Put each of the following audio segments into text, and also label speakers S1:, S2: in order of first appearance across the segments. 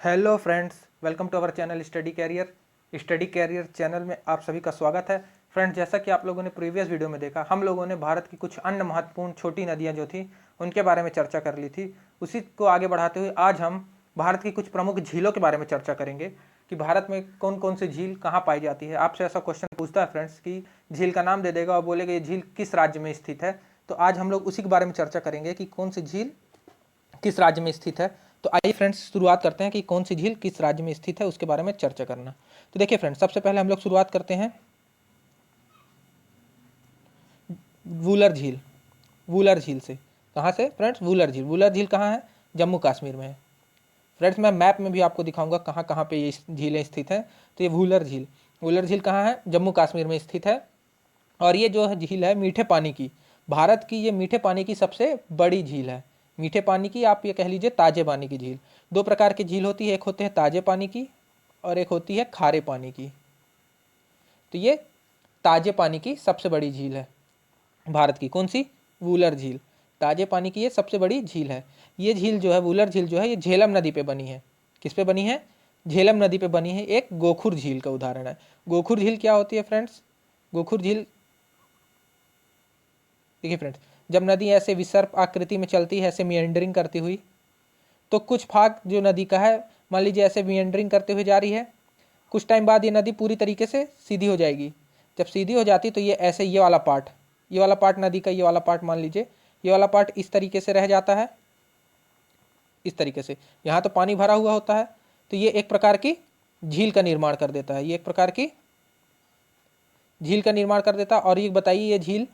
S1: Hello friends, welcome to our channel study career channel में आप सभी का स्वागत है। फ्रेंड्स, जैसा कि आप लोगों ने प्रीवियस वीडियो में देखा, हम लोगों ने भारत की कुछ अन्य महत्वपूर्ण छोटी नदियां जो थी उनके बारे में चर्चा कर ली थी। उसी को आगे बढ़ाते हुए आज हम भारत की कुछ प्रमुख झीलों के बारे में चर्चा करेंगे कि भारत में कौन कौन सी झील कहाँ पाई जाती है। आपसे ऐसा क्वेश्चन पूछता है फ्रेंड्स कि झील का नाम दे देगा और बोलेगा ये झील किस राज्य में स्थित है। तो आज हम लोग उसी के बारे में चर्चा करेंगे कि कौन सी झील किस राज्य में स्थित है। तो आइए फ्रेंड्स शुरुआत करते हैं कि कौन सी झील किस राज्य में स्थित है, उसके बारे में चर्चा करना। तो देखिए फ्रेंड्स, सबसे पहले हम लोग शुरुआत करते हैं वूलर झील। वूलर झील से कहाँ से फ्रेंड्स? वूलर झील। वूलर झील कहाँ है? जम्मू कश्मीर में है। फ्रेंड्स, मैं मैप में भी आपको दिखाऊंगा कहाँ कहाँ पे ये झीलें स्थित हैं। तो ये वूलर झील कहाँ है? जम्मू कश्मीर में स्थित है। और ये जो झील है मीठे पानी की, भारत की ये मीठे पानी की सबसे बड़ी झील है। मीठे पानी की, आप ये कह लीजिए ताजे पानी की झील। दो प्रकार की झील होती है, एक होते हैं ताजे पानी की और एक होती है खारे पानी की। तो ये ताजे पानी की सबसे बड़ी झील है भारत की। कौन सी? वूलर झील। ताजे पानी की ये सबसे बड़ी झील है। ये झील जो है, वूलर झील जो है, ये झेलम नदी पे बनी है। किस पे बनी है? झेलम नदी पे बनी है। एक गोखुर झील का उदाहरण है। गोखुर झील क्या होती है फ्रेंड्स? गोखुर झील, देखिए फ्रेंड्स, जब नदी ऐसे विसर्प आकृति में चलती है, ऐसे मियंडरिंग करती हुई, तो कुछ भाग जो नदी का है, मान लीजिए ऐसे मियंडरिंग करते हुए जा रही है, कुछ टाइम बाद ये नदी पूरी तरीके से सीधी हो जाएगी। जब सीधी हो जाती तो ये ऐसे ये वाला पार्ट नदी का, ये वाला पार्ट मान लीजिए, ये वाला पार्ट इस तरीके से रह जाता है, इस तरीके से। यहाँ तो पानी भरा हुआ होता है, तो ये एक प्रकार की झील का निर्माण कर देता है। ये एक प्रकार की झील का निर्माण कर देता है। और ये बताइए, ये झील,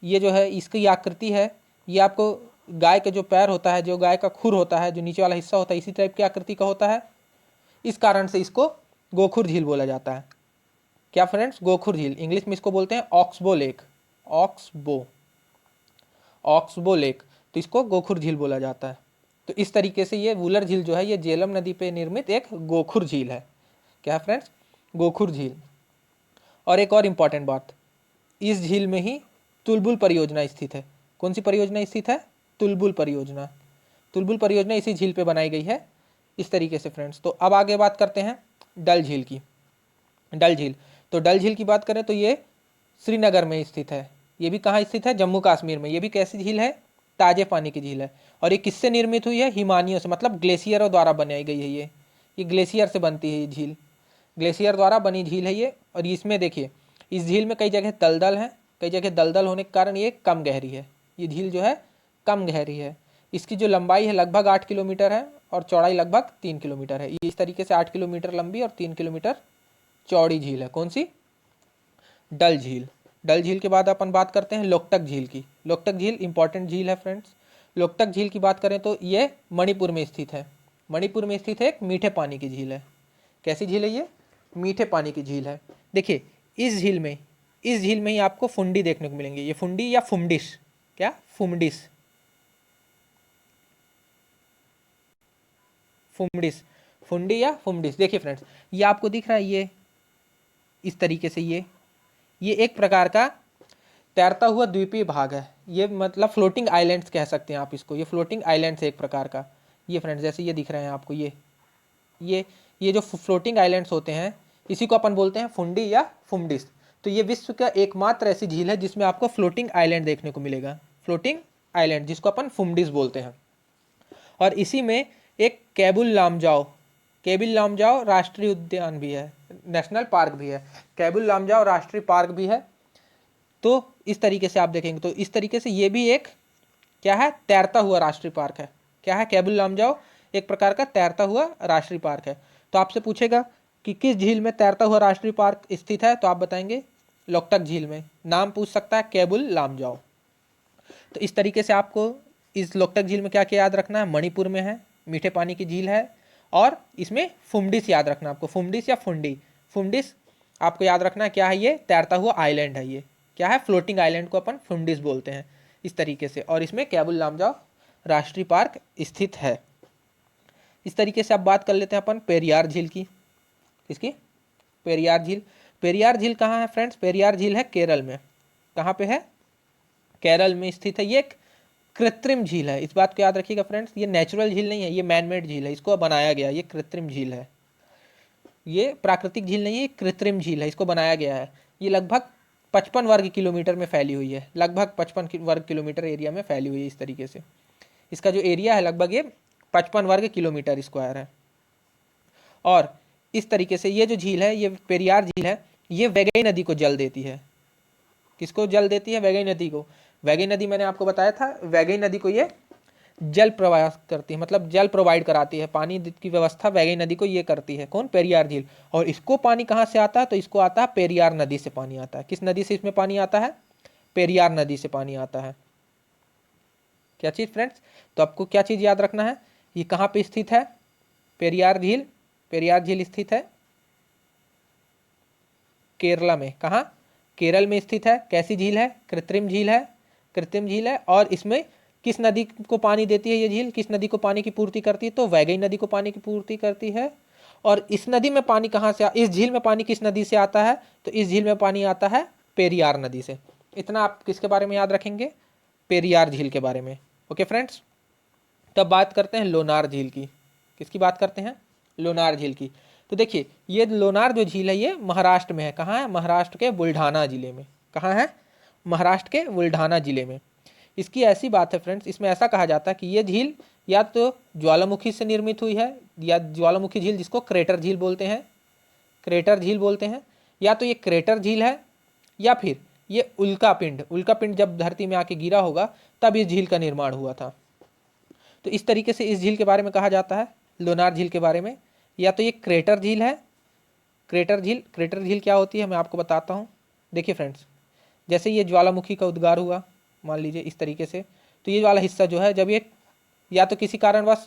S1: ये जो है इसकी आकृति है, ये आपको गाय का जो पैर होता है, जो गाय का खुर होता है, जो नीचे वाला हिस्सा होता है, इसी टाइप की आकृति का होता है। इस कारण से इसको गोखुर झील बोला जाता है। क्या फ्रेंड्स? गोखुर झील। इंग्लिश में इसको बोलते हैं ऑक्सबो लेक। Oxbow lake. तो इसको गोखुर झील बोला जाता है। तो इस तरीके से ये वूलर झील जो है, ये झेलम नदी पे निर्मित एक गोखुर झील है। क्या है फ्रेंड्स? गोखुर झील। और एक और इम्पॉर्टेंट बात, इस झील में ही तुलबुल परियोजना स्थित है। कौन सी परियोजना स्थित है? तुलबुल परियोजना। तुलबुल परियोजना इसी झील पे बनाई गई है। इस तरीके से फ्रेंड्स। तो अब आगे बात करते हैं डल झील की। डल झील, तो डल झील की बात करें तो ये श्रीनगर में स्थित है। ये भी कहाँ स्थित है? जम्मू कश्मीर में। ये भी कैसी झील है? ताजे पानी की झील है। और ये किससे निर्मित हुई है? हिमानियों से, मतलब ग्लेशियरों द्वारा बनाई गई है। ये ग्लेशियर से बनती है ये झील, ग्लेशियर द्वारा बनी झील है ये। और इसमें देखिए, इस झील में कई जगह दलदल है, कई जगह दलदल होने के कारण ये कम गहरी है। ये झील जो है कम गहरी है। इसकी जो लंबाई है लगभग 8 किलोमीटर है और चौड़ाई लगभग 3 किलोमीटर है। ये इस तरीके से 8 किलोमीटर लंबी और 3 किलोमीटर चौड़ी झील है। कौन सी? डल झील। डल झील के बाद अपन बात करते हैं लोकटक झील की। लोकटक झील इंपॉर्टेंट झील है फ्रेंड्स। लोकटक झील की बात करें तो ये मणिपुर में स्थित है। मणिपुर में स्थित है, एक मीठे पानी की झील है। कैसी झील है ये? मीठे पानी की झील है। देखिए, इस झील में ही आपको फुंडी देखने को मिलेंगे। ये फुंडी या फुमडिस, क्या? फुमडिस, फुमडिस, फुंडी या फुमडिस। देखिए फ्रेंड्स, ये आपको दिख रहा है, ये इस तरीके से, ये एक प्रकार का तैरता हुआ द्वीपीय भाग है। ये मतलब फ्लोटिंग आइलैंड्स कह सकते हैं आप इसको। ये फ्लोटिंग आइलैंड्स है एक प्रकार का। ये फ्रेंड्स जैसे ये दिख रहे हैं आपको, ये ये जो फ्लोटिंग आइलैंड्स होते हैं, इसी को अपन बोलते हैं फुंडी या फुमडिस। तो ये विश्व का एकमात्र ऐसी झील है जिसमें आपको फ्लोटिंग आइलैंड देखने को मिलेगा। फ्लोटिंग आइलैंड, जिसको अपन फुमडिस बोलते हैं। और इसी में एक केबुल लामजाओ राष्ट्रीय उद्यान भी है, नेशनल पार्क भी है। केबुल लामजाओ राष्ट्रीय पार्क भी है। तो इस तरीके से आप देखेंगे तो इस तरीके से ये भी एक क्या है? तैरता हुआ राष्ट्रीय पार्क है। क्या है? केबुल लामजाओ एक प्रकार का तैरता हुआ राष्ट्रीय पार्क है। तो आपसे पूछेगा कि किस झील में तैरता हुआ राष्ट्रीय पार्क स्थित है, तो आप बताएंगे लोकटक झील में। नाम पूछ सकता है, केबुल लामजाओ। तो इस तरीके से आपको इस लोकटक झील में क्या क्या याद रखना है? मणिपुर में है, मीठे पानी की झील है। और इसमें फुमडिस याद रखना है आपको, फुमडिस या फुंडी। फुमडिस आपको याद रखना है, क्या है? ये तैरता हुआ आइलैंड है। ये क्या है? फ्लोटिंग आइलैंड को अपन फुमडिस बोलते हैं इस तरीके से। और इसमें केबुल लामजाओ राष्ट्रीय पार्क स्थित है। इस तरीके से अब बात कर लेते हैं अपन पेरियार झील की। इसकी पेरियार झील। पेरियार झील कहाँ है फ्रेंड्स? पेरियार झील है केरल में। कहाँ पे है? केरल में स्थित है। ये एक कृत्रिम झील है। इस बात को याद रखिएगा फ्रेंड्स, ये नेचुरल झील नहीं है, ये मैन मेड झील है, इसको बनाया गया, ये कृत्रिम झील है। ये प्राकृतिक झील नहीं है, ये कृत्रिम झील है, इसको बनाया गया है। ये लगभग 55 वर्ग किलोमीटर में फैली हुई है, लगभग 55 वर्ग किलोमीटर एरिया में फैली हुई है इस तरीके से। इसका जो एरिया है लगभग ये 55 वर्ग किलोमीटर स्क्वायर है। और इस तरीके से ये जो झील है, ये पेरियार झील है, ये वैगई नदी को जल देती है। किसको जल देती है? वैगई नदी को। वैगई नदी मैंने आपको बताया था, वैगई नदी को ये जल प्रवाह करती है, मतलब जल प्रोवाइड कराती है, पानी की व्यवस्था वैगई नदी को ये करती है। कौन? पेरियार झील। और इसको पानी कहाँ से आता है? तो इसको आता है पेरियार नदी से पानी आता है। किस नदी से इसमें पानी आता है? पेरियार नदी से पानी आता है। क्या चीज़ फ्रेंड्स? तो आपको क्या चीज़ याद रखना है, ये कहाँ पे स्थित है? पेरियार झील। पेरियार झील स्थित है केरला में। कहाँ? केरल में स्थित है। कैसी झील है? कृत्रिम झील है। कृत्रिम झील है। और इसमें किस नदी को पानी देती है ये झील? किस नदी को पानी की पूर्ति करती है? तो वैगई नदी को पानी की पूर्ति करती है। और इस नदी में पानी कहाँ से, इस झील में पानी किस नदी से आता है? तो इस झील में पानी आता है पेरियार नदी से। इतना आप किसके बारे में याद रखेंगे? पेरियार झील के बारे में। ओके फ्रेंड्स, तब बात करते हैं लोनार झील की। किसकी बात करते हैं? लोनार झील की। तो देखिए, ये लोनार जो झील है ये महाराष्ट्र में है। कहाँ है? महाराष्ट्र के बुल्ढाना जिले में। कहाँ है? महाराष्ट्र के बुल्ढाना जिले में। इसकी ऐसी बात है फ्रेंड्स, इसमें ऐसा कहा जाता है कि ये झील या तो ज्वालामुखी से निर्मित हुई है, या ज्वालामुखी झील जिसको क्रेटर झील बोलते हैं, क्रेटर झील बोलते हैं, या तो ये क्रेटर झील है, या फिर ये उल्का पिंड, उल्का पिंड जब धरती में आके गिरा होगा तब इस झील का निर्माण हुआ था। तो इस तरीके से इस झील के बारे में कहा जाता है, लोनार झील के बारे में। या तो ये क्रेटर झील है, क्रेटर झील। क्रेटर झील क्या होती है मैं आपको बताता हूँ। देखिए फ्रेंड्स, जैसे ये ज्वालामुखी का उद्गार हुआ, मान लीजिए इस तरीके से, तो ये वाला हिस्सा जो है जब ये या तो किसी कारणवश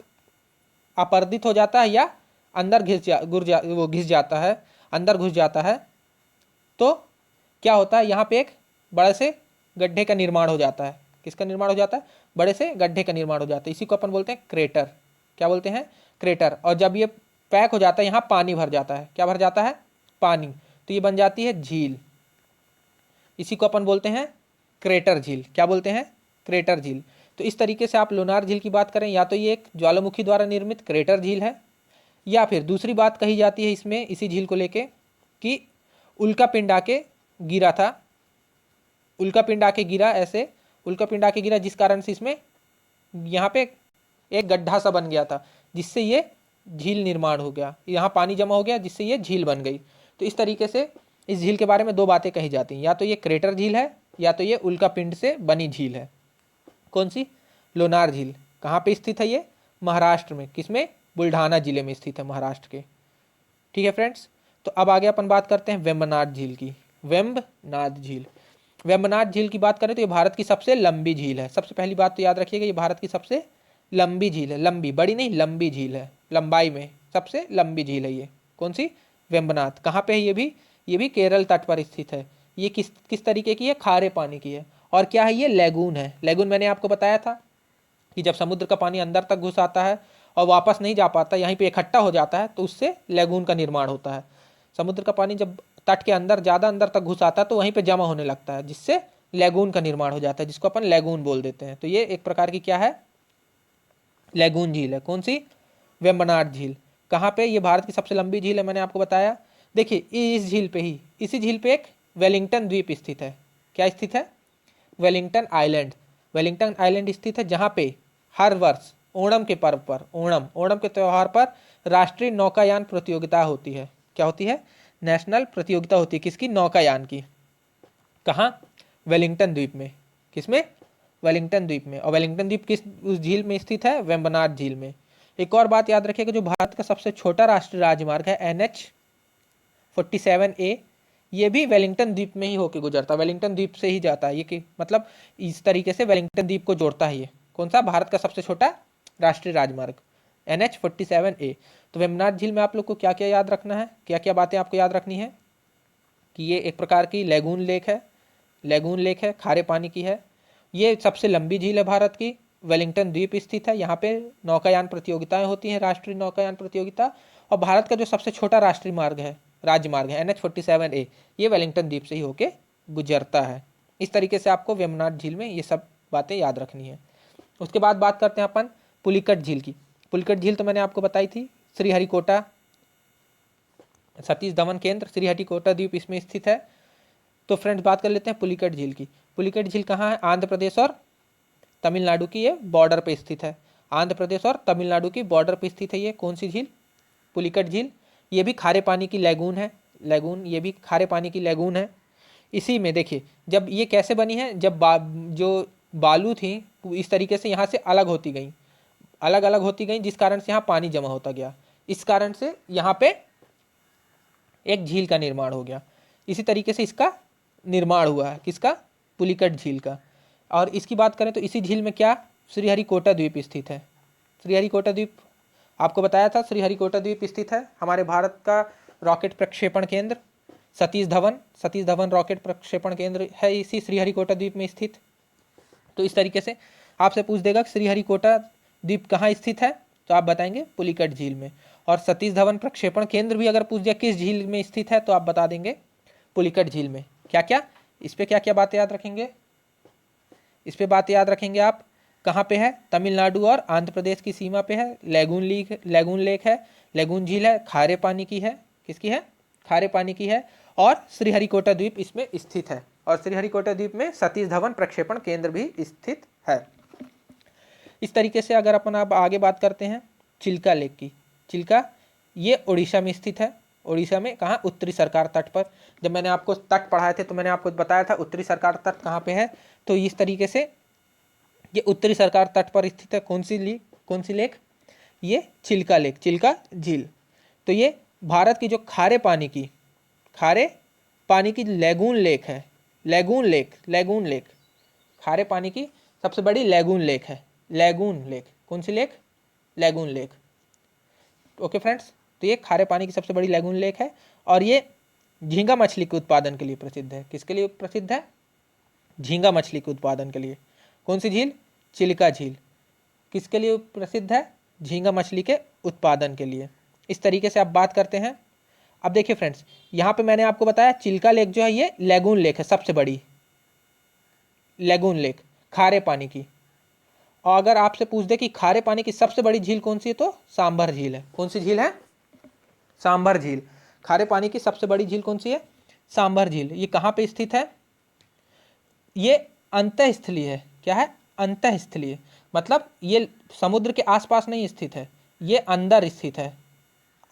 S1: अपर्दित हो जाता है या अंदर घिस जाता है, अंदर घुस जाता है, तो क्या होता है, यहाँ पे एक बड़े से गड्ढे का निर्माण हो जाता है। किसका निर्माण हो जाता है? बड़े से गड्ढे का निर्माण हो जाता है। इसी को अपन बोलते हैं क्रेटर। क्या बोलते हैं? क्रेटर। और जब ये पैक हो जाता है, यहाँ पानी भर जाता है। क्या भर जाता है? पानी। तो ये बन जाती है झील। इसी को अपन बोलते हैं क्रेटर झील। क्या बोलते हैं? क्रेटर झील। तो इस तरीके से आप लोनार झील की बात करें, या तो ये एक ज्वालामुखी द्वारा निर्मित क्रेटर झील है, या फिर दूसरी बात कही जाती है इसमें, इसी झील को लेके, कि उल्का पिंड आके गिरा था। उल्का पिंड आके गिरा, ऐसे उल्का पिंड आके गिरा जिस कारण से इसमें यहाँ पे एक गड्ढा सा बन गया था, जिससे ये झील निर्माण हो गया, यहाँ पानी जमा हो गया जिससे ये झील बन गई। तो इस तरीके से इस झील के बारे में दो बातें कही जाती हैं, या तो ये क्रेटर झील है, या तो ये उल्का पिंड से बनी झील है। कौन सी? लोनार झील। कहाँ पे स्थित है ये? महाराष्ट्र में। किसमें? बुल्ढाना जिले में स्थित है, महाराष्ट्र के। ठीक है फ्रेंड्स, तो अब आगे अपन बात करते हैं वेम्बनाड झील की। वेम्बनाड झील। वेम्बनाड झील की बात करें तो ये भारत की सबसे लंबी झील है। सबसे पहली बात तो याद रखिएगा, ये भारत की सबसे लंबी झील है। लंबी, बड़ी नहीं, लंबी झील है, लंबाई में सबसे लंबी झील है ये। कौन सी? वेम्बनाड। कहाँ पे है ये भी केरल तट पर स्थित है। ये किस तरीके की है? खारे पानी की है। और क्या है? ये लैगून है। लैगून मैंने आपको बताया था कि जब समुद्र का पानी अंदर तक घुस आता है और वापस नहीं जा पाता, यहीं पे इकट्ठा हो जाता है, तो उससे लैगून का निर्माण होता है। समुद्र का पानी जब तट के अंदर, ज़्यादा अंदर तक घुस आता है, तो वहीं पे जमा होने लगता है, जिससे लैगून का निर्माण हो जाता है, जिसको अपन लैगून बोल देते हैं। तो ये एक प्रकार की क्या है? लैगून झील है। कौन सी? वेम्बनाड झील। कहाँ पे? ये भारत की सबसे लंबी झील है, मैंने आपको बताया। देखिए, इस झील पे ही, इसी झील पे एक वेलिंगटन द्वीप स्थित है। क्या स्थित है? Wellington island. वेलिंगटन आइलैंड स्थित है, जहाँ पे हर वर्ष ओणम के पर्व पर, ओणम के त्यौहार पर राष्ट्रीय नौकायान प्रतियोगिता होती है। क्या होती है? नेशनल प्रतियोगिता होती है। किसकी? नौकायान की। कहाँ? वेलिंगटन द्वीप में। किसमें? वेलिंगटन द्वीप में। और वेलिंगटन द्वीप किस उस झील में स्थित है? वेम्बनाड झील में। एक और बात याद रखिएगा, जो भारत का सबसे छोटा राष्ट्रीय राजमार्ग है NH-47A, ये भी वेलिंगटन द्वीप में ही होकर गुजरता है। वेलिंगटन द्वीप से ही जाता है ये, कि मतलब इस तरीके से वेलिंगटन द्वीप को जोड़ता है ये। कौन सा? भारत का सबसे छोटा राष्ट्रीय राजमार्ग NH-47A। तो वेम्बनाड झील में आप लोग को क्या क्या याद रखना है, क्या क्या बातें आपको याद रखनी है? कि ये एक प्रकार की लैगून लेक है। लैगून लेक है, खारे पानी की है। ये सबसे लंबी झील है भारत की। वेलिंगटन द्वीप स्थित है, यहाँ पे नौकायान प्रतियोगिताएं होती हैं, राष्ट्रीय नौकायान प्रतियोगिता। और भारत का जो सबसे छोटा राष्ट्रीय मार्ग है, राज्यमार्ग है, NH-47A, ये वेलिंगटन द्वीप से ही होके गुजरता है। इस तरीके से आपको वेम्बनाड झील में ये सब बातें याद रखनी है। उसके बाद बात करते हैं अपन पुलिकट झील की। पुलिकट झील तो मैंने आपको बताई थी, श्रीहरिकोटा सतीश धवन केंद्र श्रीहरिकोटा द्वीप इसमें स्थित है। तो फ्रेंड्स बात कर लेते हैं पुलिकट झील की। पुलिकट झील कहाँ है? आंध्र प्रदेश और तमिलनाडु की ये बॉर्डर पे स्थित है। आंध्र प्रदेश और तमिलनाडु की बॉर्डर पे स्थित है ये कौन सी झील? पुलिकट झील। ये भी खारे पानी की लैगून है, लैगून, ये भी खारे पानी की लैगून है। इसी में देखिए जब ये कैसे बनी है, जब जो बालू थी इस तरीके से यहाँ से अलग होती गई, अलग अलग होती गई, जिस कारण से यहाँ पानी जमा होता गया, इस कारण से यहाँ पे एक झील का निर्माण हो गया। इसी तरीके से इसका निर्माण हुआ है, किसका? पुलिकट झील का। और इसकी बात करें तो इसी झील में क्या? श्रीहरिकोटा द्वीप स्थित है। श्रीहरिकोटा द्वीप आपको बताया था, श्रीहरिकोटा द्वीप स्थित है हमारे भारत का रॉकेट प्रक्षेपण केंद्र सतीश धवन रॉकेट प्रक्षेपण केंद्र है इसी श्रीहरिकोटा द्वीप में स्थित। तो इस तरीके से आपसे पूछ देगा श्रीहरिकोटा द्वीप कहाँ स्थित है, तो आप बताएंगे पुलिकट झील में। और सतीश धवन प्रक्षेपण केंद्र भी अगर पूछ दिया किस झील में स्थित है, तो आप बता देंगे पुलिकट झील में। क्या क्या इस पे क्या क्या बातें याद रखेंगे? इस पे बात याद रखेंगे आप, कहाँ पे है? तमिलनाडु और आंध्र प्रदेश की सीमा पे है। लैगून लेक है, लैगून झील है, खारे पानी की है। किसकी है? खारे पानी की है। और श्रीहरिकोटा द्वीप इसमें स्थित है। और श्रीहरिकोटा द्वीप में सतीश धवन प्रक्षेपण केंद्र भी स्थित है। इस तरीके से अगर अपन अब आगे बात करते हैं चिल्का लेक की। चिल्का ये उड़ीसा में स्थित है। उड़ीसा में कहाँ? उत्तरी सरकार तट पर। जब मैंने आपको तट पढ़ाए थे तो मैंने आपको बताया था उत्तरी सरकार तट कहाँ पे है। तो इस तरीके से ये उत्तरी सरकार तट पर स्थित है। कौन सी लेक? ये चिल्का लेक, चिल्का झील। तो ये भारत की जो खारे पानी की लैगून लेक है, लैगून लेक खारे पानी की सबसे बड़ी लैगून लेक है। लैगून लेक कौन सी lake? Lagoon lake. Okay friends, तो ये खारे पानी की सबसे बड़ी लैगून लेक है। और ये झींगा मछली के उत्पादन के लिए प्रसिद्ध है। किसके लिए प्रसिद्ध है? झींगा मछली के उत्पादन के लिए। कौन सी झील? चिल्का झील। किसके लिए प्रसिद्ध है? झींगा मछली के उत्पादन के लिए। इस तरीके से आप बात करते हैं। अब देखिए फ्रेंड्स, यहाँ पे मैंने आपको बताया चिल्का लेक जो है ये लैगून लेक है, सबसे बड़ी लैगून लेक खारे पानी की। और अगर आपसे पूछ दे कि खारे पानी की सबसे बड़ी झील कौन सी है, तो सांभर झील है। कौन सी झील है? सांभर झील। खारे पानी की सबसे बड़ी झील कौन सी है? सांभर झील। ये कहाँ पे स्थित है? ये अंतःस्थलीय है। क्या है? अंतःस्थलीय, मतलब ये समुद्र के आसपास नहीं स्थित है, ये अंदर स्थित है,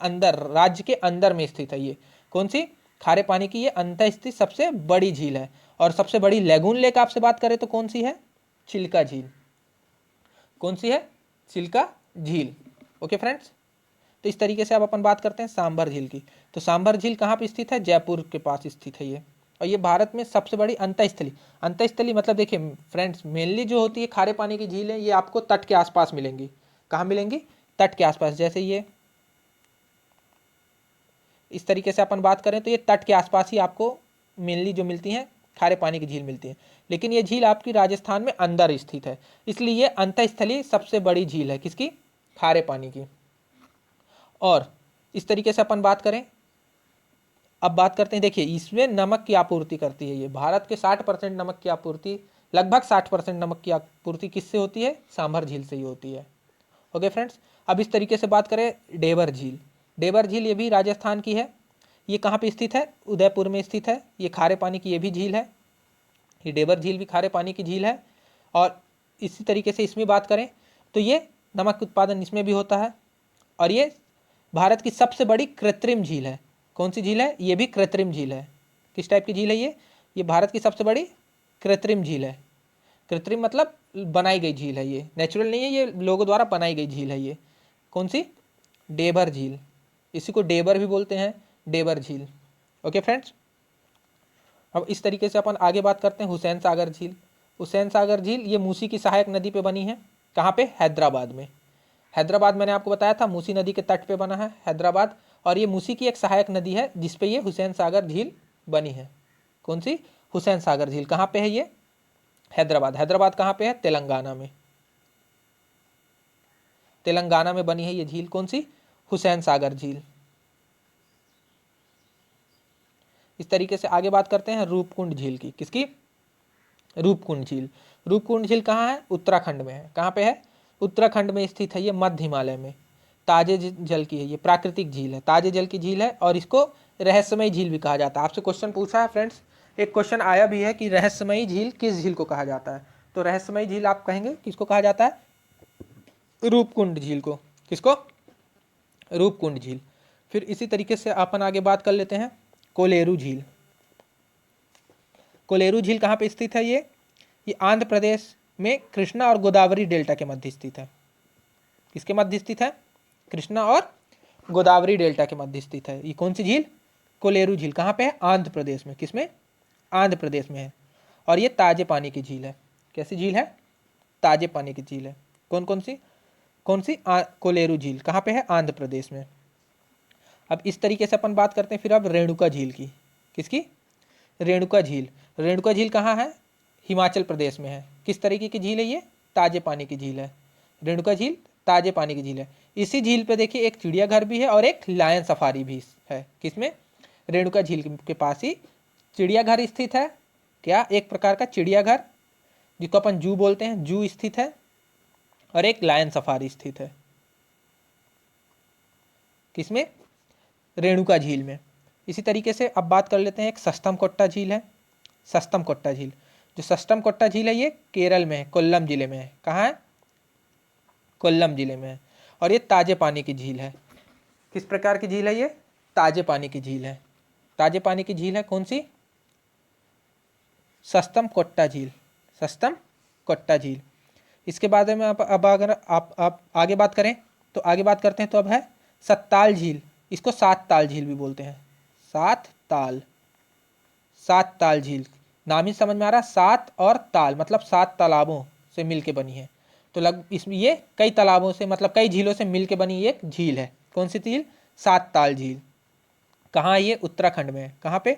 S1: अंदर, राज्य के अंदर में स्थित है। ये कौन सी? खारे पानी की ये अंतःस्थित सबसे बड़ी झील है। और सबसे बड़ी लैगून लेक आपसे बात करें तो कौन सी है? चिल्का झील। कौन सी है? चिल्का झील। ओके फ्रेंड्स, तो इस तरीके से अब अपन बात करते हैं सांभर झील की। तो सांभर झील कहाँ पे स्थित है? जयपुर के पास स्थित है ये। और ये भारत में सबसे बड़ी अंतःस्थली मतलब देखिए फ्रेंड्स, मेनली जो होती है खारे पानी की झील है ये आपको तट के आसपास मिलेंगी। कहाँ मिलेंगी? तट के आसपास। जैसे ये इस तरीके से अपन बात करें तो ये तट के आसपास ही आपको मेनली जो मिलती हैं खारे पानी की झील मिलती है। लेकिन ये झील आपकी राजस्थान में अंदर स्थित है, इसलिए ये अंतःस्थलीय सबसे बड़ी झील है। किसकी? खारे पानी की। और इस तरीके से अपन बात करें, अब बात करते हैं, देखिए इसमें नमक की आपूर्ति करती है ये। भारत के 60% नमक की आपूर्ति, लगभग 60% नमक की आपूर्ति किससे होती है? सांभर झील से ही होती है। ओके फ्रेंड्स, अब इस तरीके से बात करें डेबर झील। डेबर झील ये भी राजस्थान की है। ये कहाँ पे स्थित है? उदयपुर में स्थित है। ये खारे पानी की ये भी झील है। ये डेबर झील भी खारे पानी की झील है। और इसी तरीके से इसमें बात करें तो ये नमक उत्पादन इसमें भी होता है। और ये भारत की सबसे बड़ी कृत्रिम झील है। कौन सी झील है? ये भी कृत्रिम झील है। किस टाइप की झील है ये भारत की सबसे बड़ी कृत्रिम झील है। कृत्रिम मतलब बनाई गई झील है, ये नेचुरल नहीं है, ये लोगों द्वारा बनाई गई झील है ये। कौन सी? डेबर झील। इसी को डेबर भी बोलते हैं, डेबर झील। ओके फ्रेंड्स, अब इस तरीके से अपन आगे बात करते हैं हुसैन सागर झील। हुसैन सागर झील ये मूसी की सहायक नदी पे बनी है। कहाँ पे? हैदराबाद में। हैदराबाद मैंने आपको बताया था मूसी नदी के तट पे बना है हैदराबाद। और ये मूसी की एक सहायक नदी है जिसपे ये हुसैन सागर झील बनी है। कौन सी? हुसैन सागर झील। कहाँ पे है ये? हैदराबाद। हैदराबाद कहाँ पे है? तेलंगाना में। तेलंगाना में बनी है ये झील। कौन सी? हुसैन सागर झील। इस तरीके से आगे बात करते हैं रूपकुंड झील की। किसकी? रूपकुंड झील। रूपकुंड झील कहाँ है? उत्तराखंड में है। कहाँ पे है? उत्तराखंड में स्थित है ये, मध्य हिमालय में। ताजे जल की है ये, प्राकृतिक झील है, ताजे जल की झील है और इसको रहस्यमयी झील भी कहा जाता है। आपसे क्वेश्चन पूछा है फ्रेंड्स, एक क्वेश्चन आया भी है कि रहस्यमयी झील किस झील को कहा जाता है? तो रहस्यमयी झील आप कहेंगे किसको कहा जाता है? रूपकुंड झील को। किसको? रूपकुंड झील। फिर इसी तरीके से अपन आगे बात कर लेते हैं कोलेरू झील। कोलेरू झील कहाँ पे स्थित है? ये आंध्र प्रदेश में कृष्णा और गोदावरी डेल्टा के मध्य स्थित है। किसके मध्य स्थित है? कृष्णा और गोदावरी डेल्टा के मध्य स्थित है। ये कौन सी झील? कोलेरू झील। कहाँ पे है? आंध्र प्रदेश में। किसमें? आंध्र प्रदेश में है। और ये ताजे पानी की झील है। कैसी झील है? ताजे पानी की झील है। कौन कौन सी? कोलेरू झील कहाँ पे है? आंध्र प्रदेश में। अब इस तरीके से अपन बात करते हैं फिर अब रेणुका झील की। किसकी? रेणुका झील। रेणुका झील कहाँ है? हिमाचल प्रदेश में है। किस तरीके की झील है ये? ताजे पानी की झील है। रेणुका झील ताजे पानी की झील है। इसी झील पे देखिए एक चिड़ियाघर भी है और एक लायन सफारी भी है। किसमें? रेणुका झील के पास ही चिड़ियाघर स्थित है। क्या? एक प्रकार का चिड़ियाघर जिसको अपन जू बोलते हैं, जू स्थित है और एक लायन सफारी स्थित है। किसमें? रेणुका झील में। इसी तरीके से अब बात कर लेते हैं एक सस्तम कोट्टा झील है। सस्तम कोट्टा झील, जो सस्तम कोट्टा झील है ये केरल में है, कोल्लम जिले में है। कहाँ है? कोल्लम जिले में है। और ये ताजे पानी की झील है। किस प्रकार की झील है ये? ताजे पानी की झील है। ताजे पानी की झील है कौन सी? सस्तम कोट्टा झील। सस्तम कोट्टा झील। इसके बाद में अब अगर आप आगे बात करें तो आगे बात करते हैं तो अब है सत्ताल झील। इसको सात ताल झील भी बोलते हैं। सात ताल। सात ताल झील नाम ही समझ में आ रहा है, सात और ताल मतलब सात तालाबों से मिलके बनी है। तो इसमें ये कई तालाबों से मतलब कई झीलों से मिलके बनी एक झील है। कौन सी झील? सात ताल झील। कहाँ? ये उत्तराखंड में है। कहाँ पे?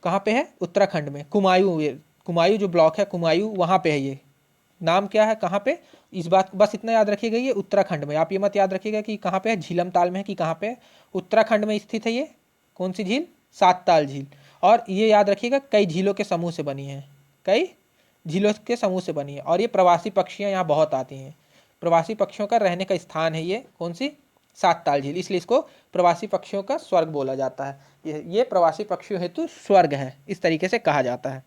S1: कहाँ पे है? उत्तराखंड में। कुमायूं, ये कुमायूं जो ब्लॉक है कुमायूं, वहाँ पे है ये। नाम क्या है? कहाँ पे? इस बात बस इतना याद रखिएगा, ये उत्तराखंड में। आप ये मत याद रखिएगा कि कहाँ पे है, झीलम ताल में है कि कहाँ पे है। उत्तराखंड में स्थित है ये। कौन सी झील? सात ताल झील। और ये याद रखिएगा कई झीलों के समूह से बनी है। कई झीलों के समूह से बनी है। और ये प्रवासी पक्षियाँ यहाँ बहुत आती हैं। प्रवासी पक्षियों का रहने का स्थान है ये। कौन सी? सात ताल झील। इसलिए इसको प्रवासी पक्षियों का स्वर्ग बोला जाता है। ये प्रवासी पक्षियों हेतु स्वर्ग है, इस तरीके से कहा जाता है।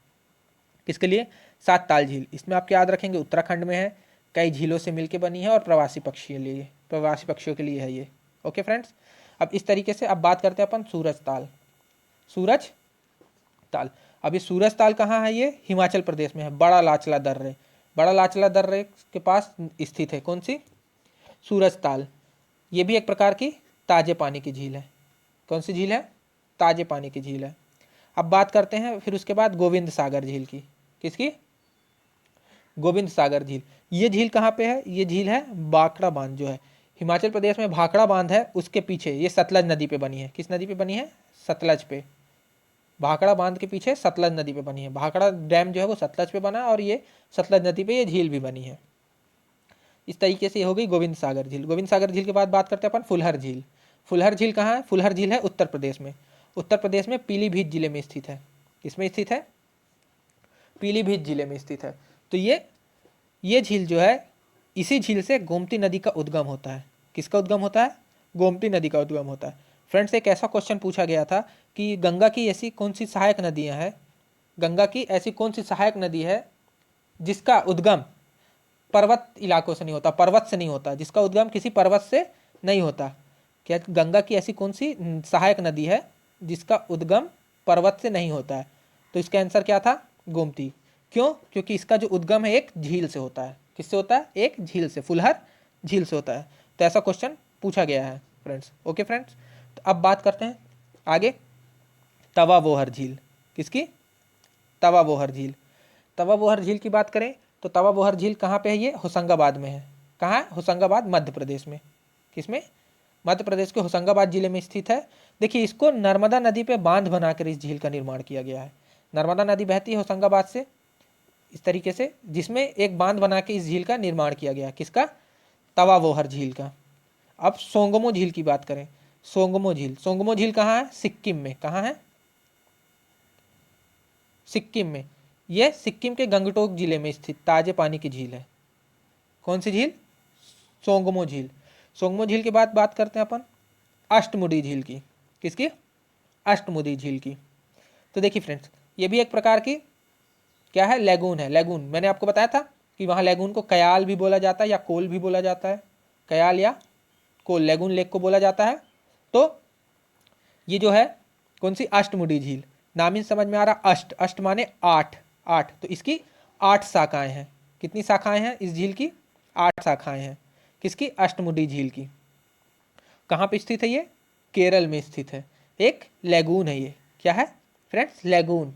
S1: किसके लिए? सात ताल झील। इसमें आप याद रखेंगे उत्तराखंड में है, कई झीलों से मिलकर बनी है और प्रवासी पक्षियों के लिए है ये। ओके फ्रेंड्स, अब इस तरीके से अब बात करते हैं अपन सूरज ताल। सूरज ताल। अब ये सूरज ताल कहाँ है? ये हिमाचल प्रदेश में है। बड़ा लाचला दर्रे। बड़ा लाचला दर्रे के पास स्थित है। कौन सी? सूरज ताल। ये भी एक प्रकार की ताजे पानी की झील है। कौन सी झील है? ताजे पानी की झील है। अब बात करते हैं फिर उसके बाद गोविंद सागर झील की। किसकी? गोविंद सागर झील। ये झील कहाँ पे है? ये झील है भाखड़ा बांध, जो है हिमाचल प्रदेश में भाखड़ा बांध है उसके पीछे, ये सतलज नदी पे बनी है। किस नदी पे बनी है? सतलज पे। भाखड़ा बांध के पीछे सतलज नदी पे बनी है। भाखड़ा डैम जो है वो सतलज पे बना है और ये सतलज नदी पे ये झील भी बनी है। इस तरीके से ये हो गई गोविंद सागर झील। गोविंद सागर झील के बाद बात करते हैं अपन फुलहर झील। फुलहर झील कहाँ है? फुलहर झील है उत्तर प्रदेश में। उत्तर प्रदेश में पीलीभीत जिले में स्थित है। किसमें स्थित है? पीलीभीत जिले में स्थित है। तो ये झील जो है, इसी झील से गोमती नदी का उद्गम होता है। किसका उद्गम होता है? गोमती नदी का उद्गम होता है। फ्रेंड्स, एक ऐसा क्वेश्चन पूछा गया था कि गंगा की ऐसी कौन सी सहायक नदियाँ हैं, गंगा की ऐसी कौन सी सहायक नदी है जिसका उद्गम पर्वत इलाकों से नहीं होता, पर्वत से नहीं होता, जिसका उद्गम किसी पर्वत से नहीं होता। क्या गंगा की ऐसी कौन सी सहायक नदी है जिसका उद्गम पर्वत से नहीं होता है? तो इसका आंसर क्या था? गोमती। क्यों? क्योंकि इसका जो उद्गम है एक झील से होता है। किससे होता है? एक झील से, फुलहर झील से होता है। तो ऐसा क्वेश्चन पूछा गया है फ्रेंड्स। ओके फ्रेंड्स, तो अब बात करते हैं आगे तवा बोहर झील। किसकी? तवा बोहर झील। तवा बोहर झील की बात करें तो तवा बोहर झील कहाँ पे है? ये होशंगाबाद में है। कहाँ है? होशंगाबाद, मध्य प्रदेश में। किसमें? मध्य प्रदेश के होशंगाबाद जिले में स्थित है। देखिए, इसको नर्मदा नदी पे बांध बनाकर इस झील का निर्माण किया गया है। नर्मदा नदी बहती है होशंगाबाद से इस तरीके से, जिसमें एक बांध बना के इस झील का निर्माण किया गया। किसका? तवा बोहर झील का। अब सोंगमो झील की बात करें। सोंगमो झील। सोंगमो झील कहाँ है? सिक्किम में। कहाँ है? सिक्किम में। ये सिक्किम के गंगटोक जिले में स्थित ताजे पानी की झील है। कौन सी झील? सोंगमो झील। सोंगमो झील के बाद बात करते हैं अपन अष्टमुडी झील की। किसकी? अष्टमुडी झील की। तो देखिए फ्रेंड्स, ये भी एक प्रकार की क्या है? लैगून है। लैगून मैंने आपको बताया था कि वहाँ लैगून को कयाल भी बोला जाता है या कोल भी बोला जाता है। कयाल या कोल, लैगून लेक को बोला जाता है। तो ये जो है कौन सी? अष्टमुडी झील। नाम ही समझ में आ रहा, अष्ट, अष्ट माने 8, 8, तो इसकी 8 शाखाएं हैं। कितनी शाखाएं हैं इस झील की? 8 शाखाएं हैं। किसकी? अष्टमुडी झील की। कहाँ पे स्थित है ये? केरल में स्थित है। एक लैगून है ये। क्या है फ्रेंड्स? लैगून।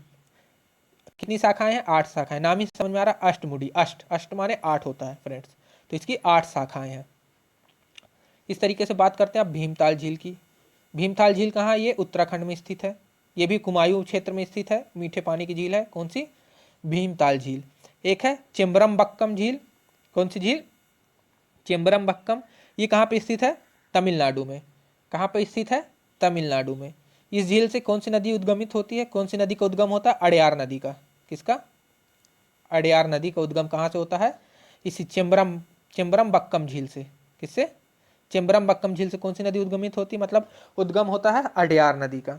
S1: कितनी शाखाएं हैं? 8 शाखाएं। नाम ही समझ में आ रहा, अष्टमुडी। अष्ट, अष्ट माने 8 होता है फ्रेंड्स, तो इसकी 8 शाखाएं हैं। इस तरीके से बात करते हैं अब भीमताल झील की। भीमताल झील कहाँ? ये उत्तराखंड में स्थित है। ये भी कुमायूं क्षेत्र में स्थित है, मीठे पानी की झील है। कौन सी? भीमताल झील। एक है चेम्बरमबक्कम झील। कौन सी झील? चेम्बरमबक्कम। ये कहाँ पे स्थित है? तमिलनाडु में। कहाँ पे स्थित है? तमिलनाडु में। इस झील से कौन सी नदी उद्गमित होती है? कौन सी नदी का उद्गम होता है? अड़यार नदी का। किसका? अड़यार नदी का उद्गम कहाँ से होता है? इसी चेम्बरमबक्कम झील से। किससे? चेम्बरमबक्कम झील से कौन सी नदी उद्गमित होती है? मतलब उद्गम होता है अड़यार नदी का।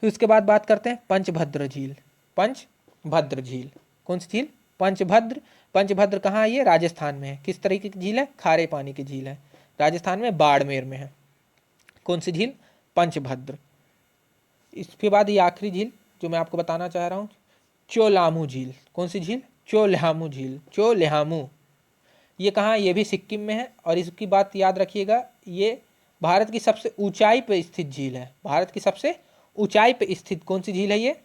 S1: फिर उसके बाद बात करते हैं पंचभद्र झील। पंचभद्र झील। कौन सी झील? पंचभद्र। पंचभद्र कहाँ है? ये राजस्थान में है। किस तरीके की झील है? खारे पानी की झील है। राजस्थान में बाड़मेर में है। कौन सी झील? पंचभद्र। इसके बाद ये आखिरी झील जो मैं आपको बताना चाह रहा हूँ, चोलामू झील। कौन सी झील? चोल्हामू झील। चोल्हामू। ये कहाँ? ये भी सिक्किम में है। और इसकी बात याद रखिएगा, ये भारत की सबसे ऊंचाई पर स्थित झील है। भारत की सबसे ऊंचाई पर स्थित कौन सी झील है? ये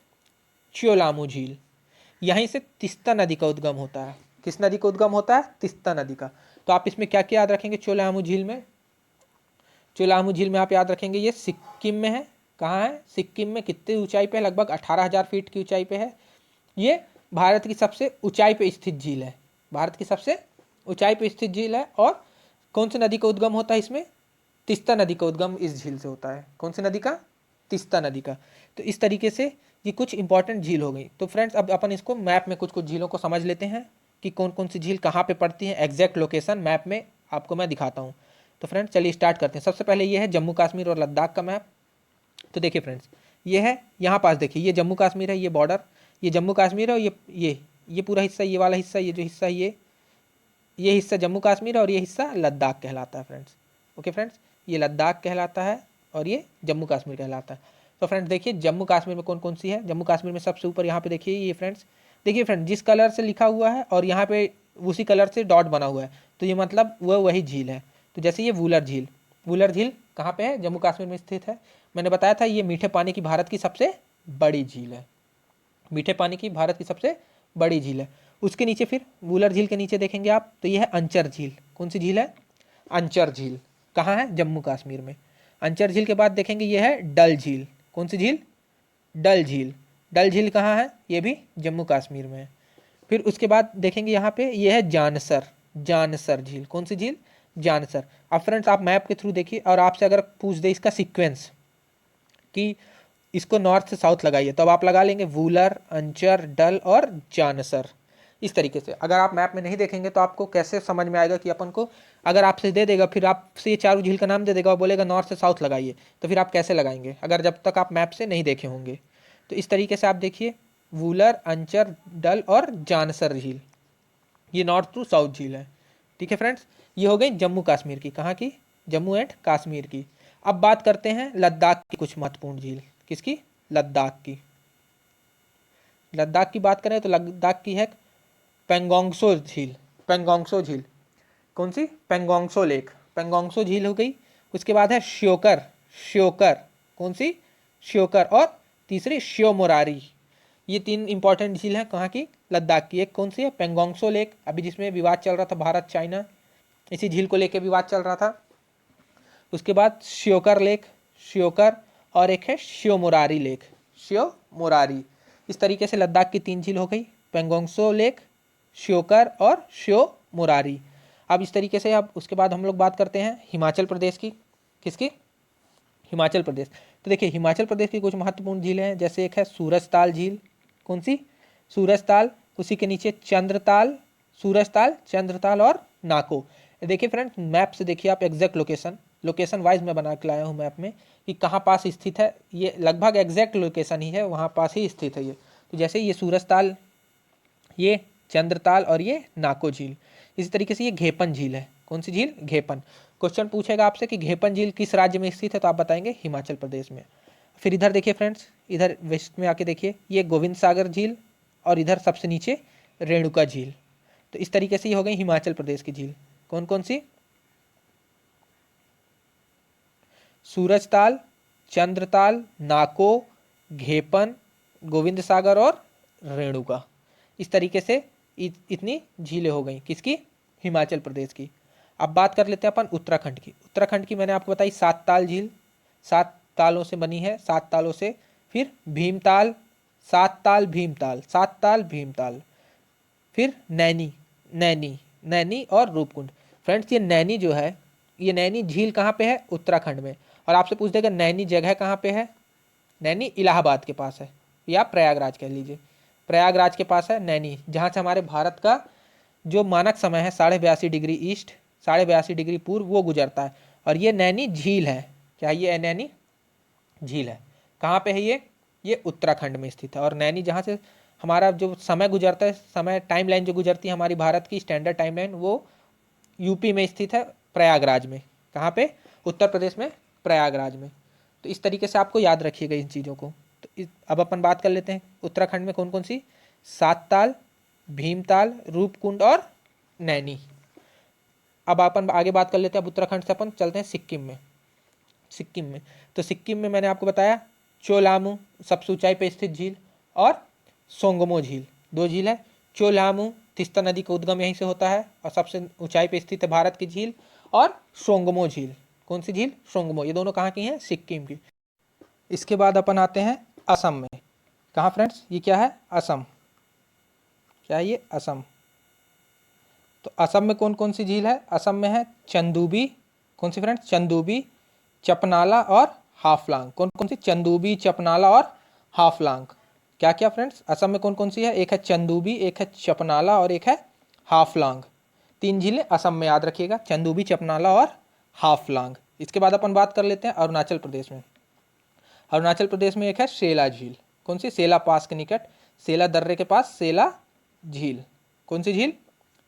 S1: चोलामू झील। यहीं से तीस्ता नदी का उद्गम होता है। किस नदी का उद्गम होता है? तीस्ता नदी का। तो आप इसमें क्या क्या याद रखेंगे? चोलामू झील में, चोलामू झील में आप याद रखेंगे ये सिक्किम में है। कहाँ है? सिक्किम में। कितनी ऊंचाई पे है? लगभग 18,000 फीट की ऊंचाई पे है। ये भारत की सबसे ऊंचाई पे स्थित झील है। भारत की सबसे ऊंचाई पे स्थित झील है। और कौन सी नदी का उद्गम होता है इसमें? तीस्ता नदी का उद्गम इस झील से होता है। कौन सी नदी का? तीस्ता नदी का। तो इस तरीके से ये कुछ इंपॉर्टेंट झील हो गई। तो फ्रेंड्स अब अपन इसको मैप में कुछ कुछ झीलों को समझ लेते हैं कि कौन कौन सी झील कहाँ पे पड़ती है। एग्जैक्ट लोकेशन मैप में आपको मैं दिखाता हूँ। तो फ्रेंड्स चलिए स्टार्ट करते हैं। सबसे पहले ये है जम्मू कश्मीर और लद्दाख का मैप। तो देखिए फ्रेंड्स, ये है यहाँ पास, देखिए ये जम्मू कश्मीर है, ये बॉर्डर, ये जम्मू कश्मीर है। और ये पूरा हिस्सा, ये वाला हिस्सा, ये जो हिस्सा, ये हिस्सा जम्मू कश्मीर और ये हिस्सा लद्दाख कहलाता है फ्रेंड्स। ओके फ्रेंड्स, ये लद्दाख कहलाता है और ये जम्मू कश्मीर कहलाता है। तो फ्रेंड्स देखिए जम्मू कश्मीर में कौन कौन सी है। जम्मू कश्मीर में सबसे ऊपर यहाँ पे देखिए ये फ्रेंड्स, देखिए फ्रेंड जिस कलर से लिखा हुआ है और यहाँ पे उसी कलर से डॉट बना हुआ है, तो ये मतलब वही झील है। तो जैसे ये वुलर झील, वुलर झील कहाँ पे है? जम्मू कश्मीर में स्थित है। मैंने बताया था ये मीठे पानी की भारत की सबसे बड़ी झील है। मीठे पानी की भारत की सबसे बड़ी झील है। उसके नीचे फिर वुलर झील के नीचे देखेंगे आप तो ये है अंचर झील। कौन सी झील है? अंचर झील। कहाँ है? जम्मू कश्मीर में। अंचर झील के बाद देखेंगे ये है डल झील। कौन सी झील? डल झील। डल झील कहाँ है? ये भी जम्मू कश्मीर में है। फिर उसके बाद देखेंगे यहाँ पे ये है जानसर, जानसर झील। कौन सी झील? जानसर। अब फ्रेंड्स आप मैप के थ्रू देखिए और आपसे अगर पूछ दे इसका सीक्वेंस कि इसको नॉर्थ से साउथ लगाइए, तो अब आप लगा लेंगे वुलर, अंचर, डल और जानसर। इस तरीके से अगर आप मैप में नहीं देखेंगे तो आपको कैसे समझ में आएगा कि अपन को, अगर आपसे दे देगा फिर आपसे ये चारों झील का नाम दे देगा और बोलेगा नॉर्थ से साउथ लगाइए, तो फिर आप कैसे लगाएंगे अगर जब तक आप मैप से नहीं देखे होंगे। तो इस तरीके से आप देखिए वुलर, अंचर, डल और जानसर झील, ये नॉर्थ टू साउथ झील है। ठीक है फ्रेंड्स, ये हो गई जम्मू कश्मीर की। कहाँ की? जम्मू एंड कश्मीर की। अब बात करते हैं लद्दाख की कुछ महत्वपूर्ण झील। किसकी? लद्दाख की। लद्दाख की बात करें तो लद्दाख की है पेंगोंगसो झील। पेंगोंगसो झील। कौन सी? पेंगोंगसो लेक। पेंगोंगसो झील हो गई। उसके बाद है श्योकर। श्योकर। कौन सी? श्योकर। और तीसरी श्योमोरारी। ये 3 इंपॉर्टेंट झील हैं। कहाँ की? लद्दाख की। एक कौन सी है? पेंगोंगसो लेक, अभी जिसमें विवाद चल रहा था भारत चाइना, इसी झील को लेकर विवाद चल रहा था। उसके बाद श्योकर लेक, श्योकर, और एक है श्योमोरारी लेक, श्योमोरारी। इस तरीके से लद्दाख की 3 झील हो गई, पेंगोंगसो लेक, श्योकर और श्योमोरारी। अब इस तरीके से अब उसके बाद हम लोग बात करते हैं हिमाचल प्रदेश की। किसकी? हिमाचल प्रदेश। तो देखिए हिमाचल प्रदेश की कुछ महत्वपूर्ण झीलें हैं, जैसे एक है सूरजताल झील। कौन सी? सूरजताल, उसी के नीचे चंद्रताल, सूरजताल, चंद्रताल और नाको। देखिए फ्रेंड्स, मैप से देखिए आप एग्जैक्ट लोकेशन वाइज मैं बना के लाया हूँ मैप में कि कहाँ पास स्थित है। ये लगभग एग्जैक्ट लोकेशन ही है, वहाँ पास ही स्थित है ये। तो जैसे ये सूरजताल, ये चंद्रताल और ये नाको झील। इसी तरीके से ये घेपन झील है। कौन सी झील? घेपन। क्वेश्चन पूछेगा आपसे कि घेपन झील किस राज्य में स्थित है, तो आप बताएंगे हिमाचल प्रदेश में। फिर इधर देखिए फ्रेंड्स, इधर वेस्ट में आके देखिए, ये गोविंद सागर झील और इधर सबसे नीचे रेणुका झील। तो इस तरीके से ये हो गई हिमाचल प्रदेश की झील। कौन कौन सी? सूरजताल, चंद्रताल, नाको, घेपन, गोविंद सागर और रेणुका। इस तरीके से इतनी झीलें हो गई किसकी? हिमाचल प्रदेश की। अब बात कर लेते हैं अपन उत्तराखंड की। उत्तराखंड की मैंने आपको बताई 7 ताल झील, 7 तालों से बनी है, 7 तालों से। फिर भीमताल, 7 ताल भीमताल, 7 ताल भीमताल। फिर नैनी और रूपकुंड। फ्रेंड्स, ये नैनी जो है, ये नैनी झील कहाँ पे है? उत्तराखंड में। और आपसे पूछ देगा नैनी जगह कहाँ पे है? नैनी इलाहाबाद के पास है, या प्रयागराज कह लीजिए। प्रयागराज के पास है नैनी, जहाँ से हमारे भारत का जो मानक समय है 82.5 डिग्री ईस्ट, 82.5 डिग्री पूर्व, वो गुजरता है। और ये नैनी झील है। क्या ये नैनी झील है? कहाँ पे है ये उत्तराखंड में स्थित है। और नैनी जहाँ से हमारा जो समय गुजरता है, समय टाइम लाइन जो गुजरती है हमारी भारत की स्टैंडर्ड टाइम लाइन, वो यूपी में स्थित है, प्रयागराज में। कहाँ पे? उत्तर प्रदेश में, प्रयागराज में। तो इस तरीके से आपको याद रखिएगा इन चीज़ों को। तो अब अपन बात कर लेते हैं उत्तराखंड में कौन कौन सी? 7 ताल, भीमताल, रूपकुंड और नैनी। अब अपन आगे बात कर लेते हैं। अब उत्तराखंड से अपन चलते हैं सिक्किम में। तो सिक्किम में मैंने आपको बताया चोलामू सबसे ऊंचाई पे स्थित झील, और सोंगमो झील। 2 झील है। चोलामू तीस्ता नदी का उद्गम यहीं से होता है और सबसे ऊंचाई पे स्थित है भारत की झील। और सोंगमो झील, कौन सी झील? सोंगमो। ये दोनों कहाँ की हैं? सिक्किम की। इसके बाद अपन आते हैं असम में। कहाँ फ्रेंड्स? ये क्या है? असम। क्या है ये? असम। तो असम में कौन कौन सी झील है? असम में है चंदूबी। कौन सी फ्रेंड्स? चंदूबी, चपनाला और हाफलांग। कौन कौन सी? चंदूबी, चपनाला और हाफलांग। क्या क्या फ्रेंड्स? असम में कौन कौन सी है? एक है चंदूबी, एक है चपनाला और एक है हाफलांग। 3 झीलें असम में, याद रखिएगा, चंदूबी, चपनाला और हाफलांग। इसके बाद अपन बात कर लेते हैं अरुणाचल प्रदेश में। अरुणाचल प्रदेश में एक है सेला झील। कौन सी? सेला पास के निकट, सेला दर्रे के पास सेला झील। कौन सी झील?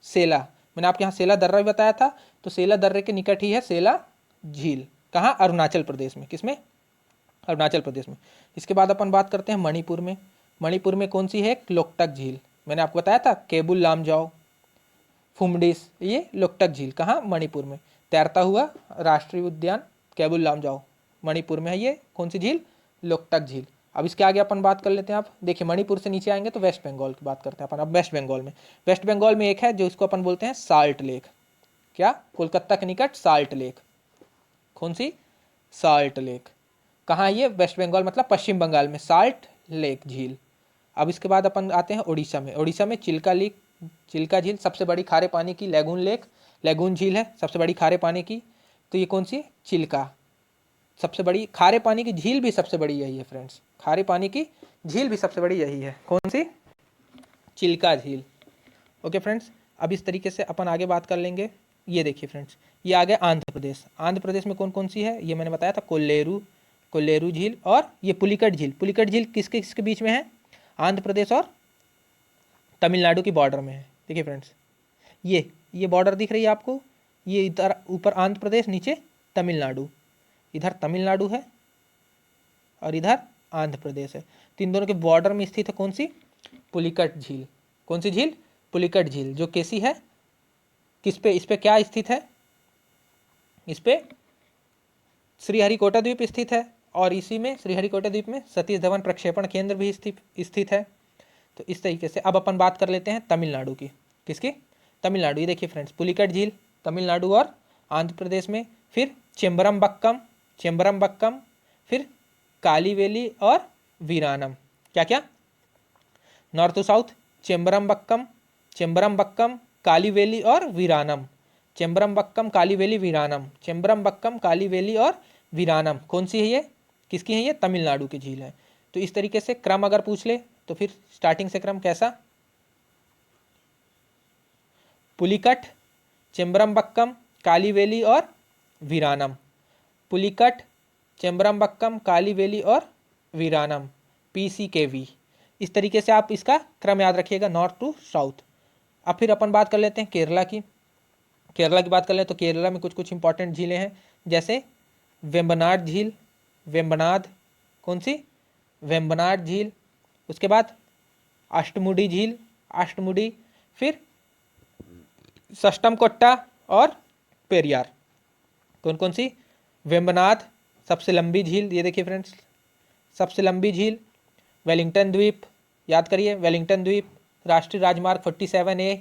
S1: सेला। मैंने आपके यहाँ सेला दर्रा भी बताया था, तो सेला दर्रे के निकट ही है सेला झील। कहाँ? अरुणाचल प्रदेश में। किसमें? अरुणाचल प्रदेश में। इसके बाद अपन बात करते हैं मणिपुर में। मणिपुर में कौन सी है? लोकटक झील। मैंने आपको बताया था केबुल लामजाओ, फुमडिस, ये लोकटक झील। कहाँ? मणिपुर में। तैरता हुआ राष्ट्रीय उद्यान केबुल लामजाओ, मणिपुर में है ये। कौन सी झील? लोकटक झील। अब इसके आगे अपन बात कर लेते हैं। आप देखिए, मणिपुर से नीचे आएंगे तो वेस्ट बंगाल की बात करते हैं अपन। अब वेस्ट बंगाल में, एक है जो इसको अपन बोलते हैं साल्ट लेक। क्या? कोलकाता के निकट साल्ट लेक। कौन सी? Salt lake. कहाँ ये? वेस्ट बंगाल, मतलब पश्चिम बंगाल में, साल्ट लेक झील। अब इसके बाद अपन आते हैं उड़ीसा में। उड़ीसा में चिल्का लेक, चिल्का झील, सबसे बड़ी खारे पानी की लैगून लेक, लैगून झील है सबसे बड़ी खारे पानी की। तो ये कौन सी? चिल्का। सबसे बड़ी खारे पानी की झील भी सबसे बड़ी यही है फ्रेंड्स। खारे पानी की झील भी सबसे बड़ी यही है। कौन सी? चिल्का झील। ओके फ्रेंड्स, अब इस तरीके से अपन आगे बात कर लेंगे। ये देखिए फ्रेंड्स, ये आ गया आंध्र प्रदेश। आंध्र प्रदेश में कौन कौन सी है? ये मैंने बताया था, कोल्लेरू झील और ये पुलिकट झील। पुलिकट झील किसके किसके बीच में है? आंध्र प्रदेश और तमिलनाडु की बॉर्डर में है। देखिए फ्रेंड्स, ये बॉर्डर दिख रही है आपको, ये इधर ऊपर आंध्र प्रदेश, नीचे तमिलनाडु। इधर तमिलनाडु है और इधर आंध्र प्रदेश है। तो इन दोनों के बॉर्डर में स्थित है कौन सी? पुलिकट झील। कौन सी झील? पुलिकट झील, जो कैसी है? किस पे? इस पे क्या स्थित है? इस पे श्रीहरिकोटा द्वीप स्थित है, और इसी में श्रीहरिकोटा द्वीप में सतीश धवन प्रक्षेपण केंद्र भी स्थित है। तो इस तरीके से अब अपन बात कर लेते हैं तमिलनाडु की। किसकी? तमिलनाडु। ये देखिए फ्रेंड्स, पुलिकट झील तमिलनाडु और आंध्र प्रदेश में। फिर चेम्बरमबक्कम, फिर कालीवेली और वीरानम। क्या क्या? North to south, Chembarambakkam, Kaliveli और वीरानम। चेम्बरमबक्कम, कालीवेली, वीरानम। चेम्बरमबक्कम, कालीवेली और वीरानम। कौन सी है ये? किसकी है ये? तमिलनाडु की झील है। तो इस तरीके से क्रम अगर पूछ ले तो फिर स्टार्टिंग से क्रम कैसा, पुलिकट, चेम्बरमबक्कम, कालीवेली और वीरानम। पुलिकट, चेम्बरमबक्कम, कालीवेली और वीरानम, PCKV। इस तरीके से आप इसका क्रम याद रखिएगा, नॉर्थ टू साउथ। अब फिर अपन बात कर लेते हैं केरला की। केरला की बात कर लें तो केरला में कुछ कुछ इंपॉर्टेंट झीलें हैं, जैसे वेम्बनाड झील, वेम्बनाड, कौन सी, वेम्बनाड झील। उसके बाद अष्टमुडी झील, अष्टमुडी। फिर सष्टमकोट्टा और पेरियार। कौन कौन सी, वेम्बनाड सबसे लंबी झील, ये देखिए फ्रेंड्स, सबसे लंबी झील। वेलिंगटन द्वीप, याद करिए, वेलिंगटन द्वीप, राष्ट्रीय राजमार्ग 47A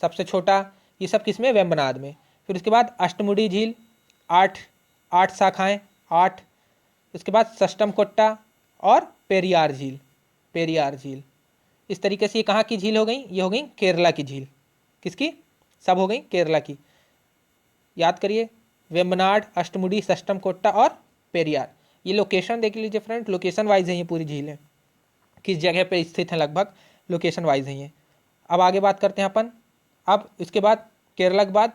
S1: सबसे छोटा। ये सब किसमें, वेम्बनाड में। फिर उसके बाद अष्टमुडी झील, आठ शाखाएं, 8। उसके बाद सष्टमकोट्टा और पेरियार झील, पेरियार झील। इस तरीके से ये कहाँ की झील हो गई, ये हो गई केरला की झील। किसकी, सब हो गई केरला की। याद करिए, वेम्बनाड, अष्टमुडी, सष्टमकोट्टा और पेरियार। ये लोकेशन देख लीजिए फ्रेंड, लोकेशन वाइज है ये पूरी झीलें, किस जगह पे स्थित है, लगभग लोकेशन वाइज है ये। अब आगे बात करते हैं अपन। अब इसके बाद केरला के बाद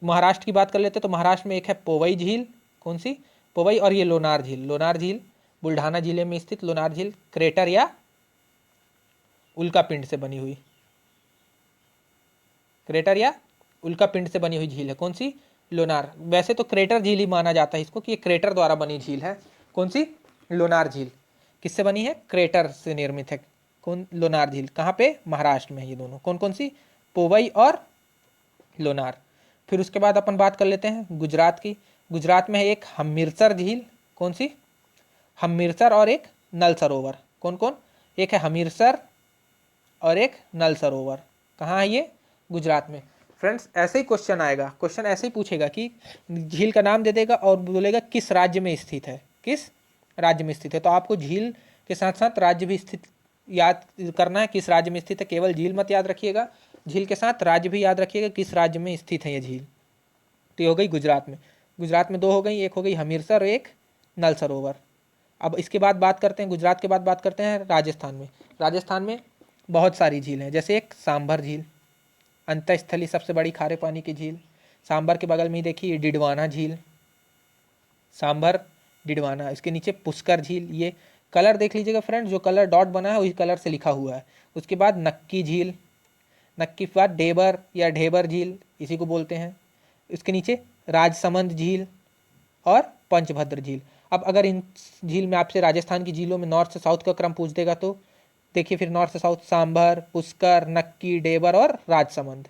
S1: महाराष्ट्र की बात कर लेते हैं। तो महाराष्ट्र में एक है पोवई झील, कौन सी, पोवई, और ये लोनार झील। लोनार झील बुल्ढाना जिले में स्थित लोनार झील, क्रेटर या उल्कापिंड से बनी हुई, क्रेटर या उल्कापिंड से बनी हुई झील है। कौन सी, लोनार। वैसे तो क्रेटर झील ही माना जाता है इसको, कि ये क्रेटर द्वारा बनी झील है। कौन सी, लोनार झील। किससे बनी है, क्रेटर से निर्मित है। कौन, लोनार झील। कहाँ पे, महाराष्ट्र में है ये दोनों। कौन कौन सी, पोवई और लोनार। फिर उसके बाद अपन बात कर लेते हैं गुजरात की। गुजरात में है एक हमीरसर झील, कौन सी, हमीरसर, और एक नल सरोवर। कौन कौन, एक है हमीरसर और एक नल सरोवर। कहाँ है ये, गुजरात में। फ्रेंड्स ऐसे ही क्वेश्चन आएगा, क्वेश्चन ऐसे ही पूछेगा कि झील का नाम दे देगा और बोलेगा किस राज्य में स्थित है, किस राज्य में स्थित है। तो आपको झील के साथ साथ राज्य भी स्थित याद करना है, किस राज्य में स्थित है। केवल झील मत याद रखिएगा, झील के साथ राज्य भी याद रखिएगा, किस राज्य में स्थित है ये झील। तो ये हो गई गुजरात में। गुजरात में 2 हो गई, एक हो गई हमीरसर और एक नल सरोवर। अब इसके बाद बात करते हैं, गुजरात के बाद बात करते हैं राजस्थान में। राजस्थान में बहुत सारी झील हैं, जैसे एक सांभर झील, अंतःस्थली सबसे बड़ी खारे पानी की झील। सांभर के बगल में ही देखिए डिडवाना झील, सांभर, डिडवाना। इसके नीचे पुष्कर झील। ये कलर देख लीजिएगा फ्रेंड्स, जो कलर डॉट बना है वही कलर से लिखा हुआ है। उसके बाद नक्की झील, नक्की के बाद डेबर या ढेबर झील, इसी को बोलते हैं। इसके नीचे राजसमंद झील और पंचभद्र झील। अब अगर इन झील में आपसे राजस्थान की झीलों में नॉर्थ से साउथ का क्रम पूछ देगा तो देखिए फिर नॉर्थ से साउथ, सांभर, पुष्कर, नक्की, डेबर और राजसमंद।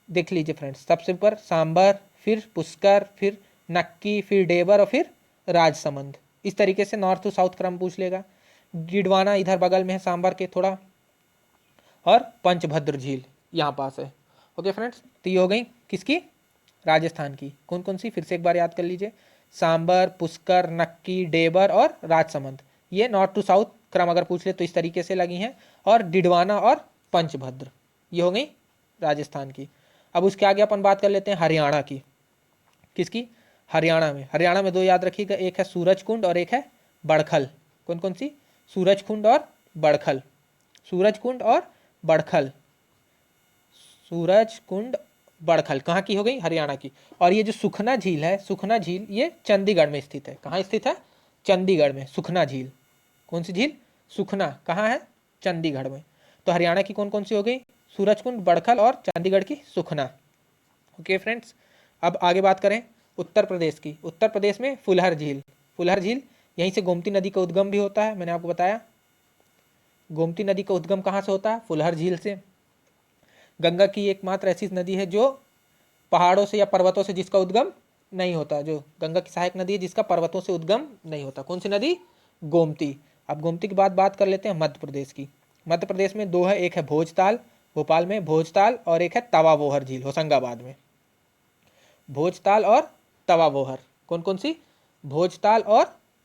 S1: देख लीजिए फ्रेंड्स, सबसे ऊपर सांभर, फिर पुष्कर, फिर नक्की, फिर डेबर और फिर राजसमंद। इस तरीके से नॉर्थ टू साउथ क्रम पूछ लेगा। डिडवाना इधर बगल में है सांभर के थोड़ा, और पंचभद्र झील यहाँ पास है। ओके फ्रेंड्स, तो ये हो गई किसकी, राजस्थान की। कौन कौन सी, फिर से एक बार याद कर लीजिए, सांभर, पुष्कर, नक्की, डेबर और राजसमंद। ये नॉर्थ टू साउथ क्रम अगर पूछ ले तो इस तरीके से लगी हैं। और डिडवाना और पंचभद्र, ये हो गई राजस्थान की। अब उसके आगे अपन बात कर लेते हैं हरियाणा की। किसकी, हरियाणा में। हरियाणा में 2 याद रखिएगा, एक है सूरजकुंड और एक है बड़खल। कौन कौन सी, सूरजकुंड और बड़खल, सूरजकुंड और बड़खल, सूरजकुंड, बड़खल। कहाँ की हो गई, हरियाणा की। और ये जो सुखना झील है, सुखना झील, ये चंडीगढ़ में स्थित है। कहाँ स्थित है, चंडीगढ़ में, सुखना झील। कौन सी झील, सुखना, कहाँ है, चंडीगढ़ में। तो हरियाणा की कौन कौन सी हो गई, सूरजकुंड, बड़खल और चंडीगढ़ की सुखना। ओके फ्रेंड्स, अब आगे बात करें उत्तर प्रदेश की। उत्तर प्रदेश में फुलहर झील, फुलहर झील, यहीं से गोमती नदी का उद्गम भी होता है, मैंने आपको बताया। गोमती नदी का उद्गम कहाँ से होता है, फुलहर झील से। गंगा की एकमात्र ऐसी नदी है जो पहाड़ों से या पर्वतों से जिसका उद्गम नहीं होता, जो गंगा की सहायक नदी है जिसका पर्वतों से उद्गम नहीं होता। कौन सी नदी, गोमती। अब गोमती के बाद बात कर लेते हैं मध्य प्रदेश की। मध्य प्रदेश में 2 है, एक है भोजताल, भोपाल में भोजताल, और एक है तवावोहर झील, होशंगाबाद में। भोजताल और तवावोहर, कौन कौन सी, भोजताल और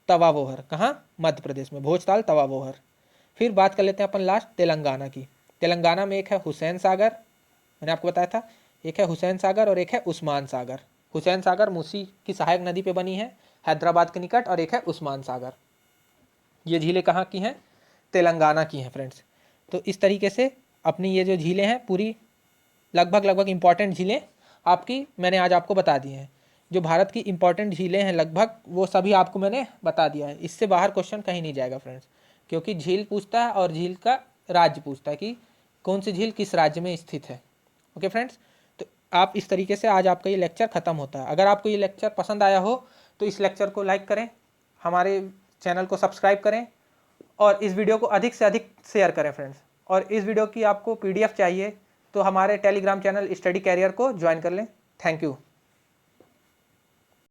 S1: तवावोहर। कहाँ, मध्य प्रदेश में, भोजताल, तवावोहर। फिर बात कर लेते हैं अपन लास्ट तेलंगाना की। तेलंगाना में एक है हुसैन सागर, मैंने आपको बताया था, एक है हुसैन सागर और एक है उस्मान सागर। हुसैन सागर मूसी की सहायक नदी पे बनी है हैदराबाद के निकट, और एक है उस्मान सागर। ये झीलें कहाँ की हैं, तेलंगाना की हैं फ्रेंड्स। तो इस तरीके से अपनी ये जो झीलें हैं पूरी लगभग इंपॉर्टेंट झीलें आपकी मैंने आज आपको बता दी हैं। जो भारत की इंपॉर्टेंट झीलें हैं लगभग वो सभी आपको मैंने बता दिया है। इससे बाहर क्वेश्चन कहीं नहीं जाएगा फ्रेंड्स, क्योंकि झील पूछता है और झील का राज्य पूछता है कि कौन सी झील किस राज्य में स्थित है। ओके फ्रेंड्स, तो आप इस तरीके से आज आपका ये लेक्चर ख़त्म होता है। अगर आपको ये लेक्चर पसंद आया हो तो इस लेक्चर को लाइक करें, हमारे चैनल को सब्सक्राइब करें और इस वीडियो को अधिक से अधिक शेयर करें फ्रेंड्स। और इस वीडियो की आपको PDF चाहिए तो हमारे टेलीग्राम चैनल स्टडी कैरियर को ज्वाइन कर लें। Thank you.